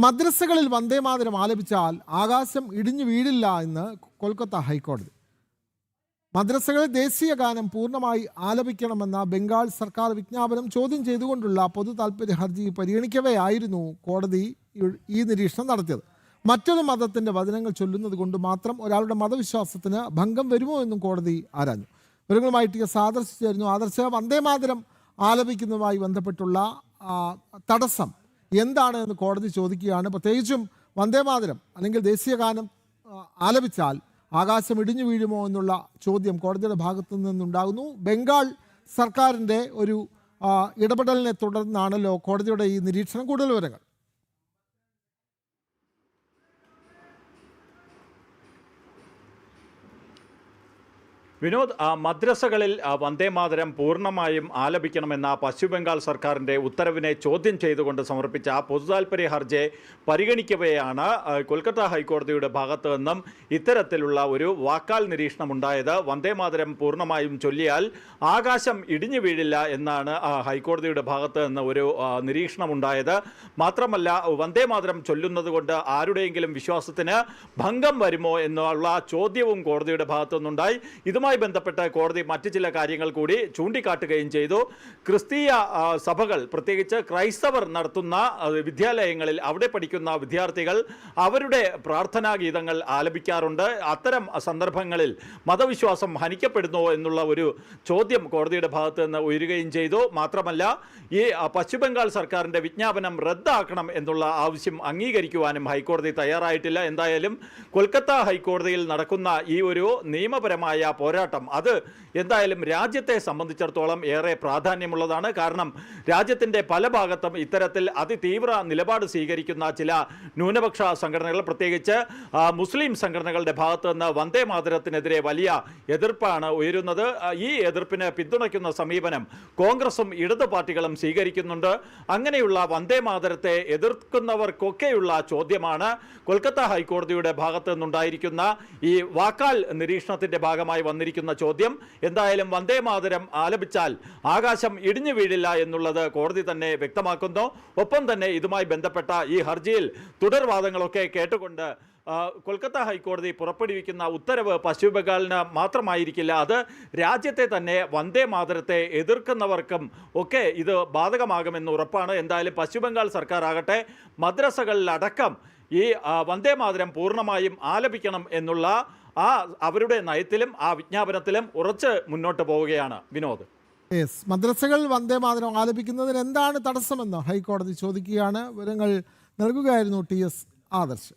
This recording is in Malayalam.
മദ്രസകളിൽ വന്ദേമാതരം ആലപിച്ചാൽ ആകാശം ഇടിഞ്ഞു വീഴില്ല എന്ന് കൊൽക്കത്ത ഹൈക്കോടതി. മദ്രസകളിൽ ദേശീയ ഗാനം പൂർണ്ണമായി ആലപിക്കണമെന്ന ബംഗാൾ സർക്കാർ വിജ്ഞാപനം ചോദ്യം ചെയ്തുകൊണ്ടുള്ള പൊതു താൽപ്പര്യ ഹർജി പരിഗണിക്കവെയായിരുന്നു കോടതി ഈ നിരീക്ഷണം നടത്തിയത്. മറ്റൊരു മതത്തിന്റെ വചനങ്ങൾ ചൊല്ലുന്നത് കൊണ്ട് മാത്രം ഒരാളുടെ മതവിശ്വാസത്തിന് ഭംഗം വരുമോ എന്നും കോടതി ആരാഞ്ഞു. വിവരങ്ങളുമായി ടി എസ് ആദർശ് ചേരുന്നു. ആദർശ, വന്ദേമാതരം ആലപിക്കുന്നതുമായി ബന്ധപ്പെട്ടുള്ള തടസ്സം എന്താണ് എന്ന് കോടതി ചോദിക്കുകയാണ്. പ്രത്യേകിച്ചും വന്ദേമാതരം അല്ലെങ്കിൽ ദേശീയ ഗാനം ആലപിച്ചാൽ ആകാശം ഇടിഞ്ഞു വീഴുമോ എന്നുള്ള ചോദ്യം കോടതിയുടെ ഭാഗത്തു നിന്നുണ്ടാകുന്നു. ബംഗാൾ സർക്കാരിൻ്റെ ഒരു ഇടപെടലിനെ തുടർന്നാണല്ലോ കോടതിയുടെ ഈ നിരീക്ഷണം. കൂടുതൽ വിവരങ്ങൾ. വിനോദ്, മദ്രസകളിൽ വന്ദേമാതരം പൂർണ്ണമായും ആലപിക്കണമെന്ന പശ്ചിമ ബംഗാൾ സർക്കാരിൻ്റെ ഉത്തരവിനെ ചോദ്യം ചെയ്തുകൊണ്ട് സമർപ്പിച്ച പൊതുതാൽപ്പര്യ ഹർജി പരിഗണിക്കവെയാണ് കൊൽക്കത്ത ഹൈക്കോടതിയുടെ ഭാഗത്തു നിന്നും ഇത്തരത്തിലുള്ള ഒരു വാക്കാൽ നിരീക്ഷണമുണ്ടായത്. വന്ദേമാതരം പൂർണ്ണമായും ചൊല്ലിയാൽ ആകാശം ഇടിഞ്ഞു വീഴില്ല എന്നാണ് ഹൈക്കോടതിയുടെ ഭാഗത്ത് നിന്ന് ഒരു നിരീക്ഷണമുണ്ടായത്. മാത്രമല്ല, വന്ദേമാതരം ചൊല്ലുന്നത് കൊണ്ട് ആരുടെയെങ്കിലും വിശ്വാസത്തിന് ഭംഗം വരുമോ എന്നുള്ള ചോദ്യവും കോടതിയുടെ ഭാഗത്തു നിന്നുണ്ടായി. ഇതുമായി ബന്ധപ്പെട്ട് കോടതി മറ്റു ചില കാര്യങ്ങൾ കൂടി ചൂണ്ടിക്കാട്ടുകയും ചെയ്തു. ക്രിസ്തീയ സഭകൾ, പ്രത്യേകിച്ച് ക്രൈസ്തവർ നടത്തുന്ന വിദ്യാലയങ്ങളിൽ അവിടെ പഠിക്കുന്ന വിദ്യാർത്ഥികൾ അവരുടെ പ്രാർത്ഥനാ ഗീതങ്ങൾ ആലപിക്കാറുണ്ട്. അത്തരം സന്ദർഭങ്ങളിൽ മതവിശ്വാസം ഹനിക്കപ്പെടുന്നോ എന്നുള്ള ഒരു ചോദ്യം കോടതിയുടെ ഭാഗത്ത് നിന്ന് ഉയരുകയും ചെയ്തു. മാത്രമല്ല, ഈ പശ്ചിമ ബംഗാൾ സർക്കാരിൻ്റെ വിജ്ഞാപനം റദ്ദാക്കണം എന്നുള്ള ആവശ്യം അംഗീകരിക്കുവാനും ഹൈക്കോടതി തയ്യാറായിട്ടില്ല. എന്തായാലും കൊൽക്കത്ത ഹൈക്കോടതിയിൽ നടക്കുന്ന ഈ ഒരു നിയമപരമായ പോരാട്ടം അത് എന്തായാലും രാജ്യത്തെ സംബന്ധിച്ചിടത്തോളം ഏറെ പ്രാധാന്യമുള്ളതാണ്. കാരണം രാജ്യത്തിൻ്റെ പല ഭാഗത്തും ഇത്തരത്തിൽ അതിതീവ്ര നിലപാട് സ്വീകരിക്കുന്ന ചില ന്യൂനപക്ഷ സംഘടനകൾ, പ്രത്യേകിച്ച് മുസ്ലിം സംഘടനകളുടെ ഭാഗത്ത് നിന്ന് വന്ദേമാതരത്തിനെതിരെ വലിയ എതിർപ്പാണ് ഉയരുന്നത്. ഈ എതിർപ്പിന് പിന്തുണയ്ക്കുന്ന സമീപനം കോൺഗ്രസും ഇടതു പാർട്ടികളും സ്വീകരിക്കുന്നുണ്ട്. അങ്ങനെയുള്ള വന്ദേമാതരത്തെ എതിർക്കുന്നവർക്കൊക്കെയുള്ള ചോദ്യമാണ് കൊൽക്കത്ത ഹൈക്കോടതിയുടെ ഭാഗത്ത് നിന്നുണ്ടായിരിക്കുന്ന ഈ വാക്കാൽ നിരീക്ഷണത്തിൻ്റെ ഭാഗമായി വന്നിരിക്കുന്ന ചോദ്യം. എന്തായാലും വന്ദേമാതരം ആലപിച്ചാൽ ആകാശം ഇടിഞ്ഞു വീഴില്ല എന്നുള്ളത് കോടതി തന്നെ വ്യക്തമാക്കുന്നു. ഒപ്പം തന്നെ ഇതുമായി ബന്ധപ്പെട്ട ഈ ഹർജിയിൽ തുടർവാദങ്ങളൊക്കെ കേട്ടുകൊണ്ട് കൊൽക്കത്ത ഹൈക്കോടതി പുറപ്പെടുവിക്കുന്ന ഉത്തരവ് പശ്ചിമ ബംഗാളിന് മാത്രമായിരിക്കില്ല, അത് രാജ്യത്തെ തന്നെ വന്ദേമാതരത്തെ എതിർക്കുന്നവർക്കും ഒക്കെ ഇത് ബാധകമാകുമെന്ന് ഉറപ്പാണ്. എന്തായാലും പശ്ചിമ ബംഗാൾ സർക്കാർ ആകട്ടെ മദ്രസകളിലടക്കം ഈ വന്ദേമാതരം പൂർണ്ണമായും ആലപിക്കണം എന്നുള്ള അവരുടെ നയത്തിലും വിജ്ഞാപനത്തിലും ഉറച്ച് മുന്നോട്ട് പോവുകയാണ്. വിനോദ്, മദ്രസകൾ വന്ദേമാതരം ആലപിക്കുന്നതിന് എന്താണ് തടസ്സമെന്ന് ഹൈക്കോടതി ചോദിക്കുകയാണ്. വിവരങ്ങൾ നൽകുകയായിരുന്നു ടി എസ് ആദർശ്.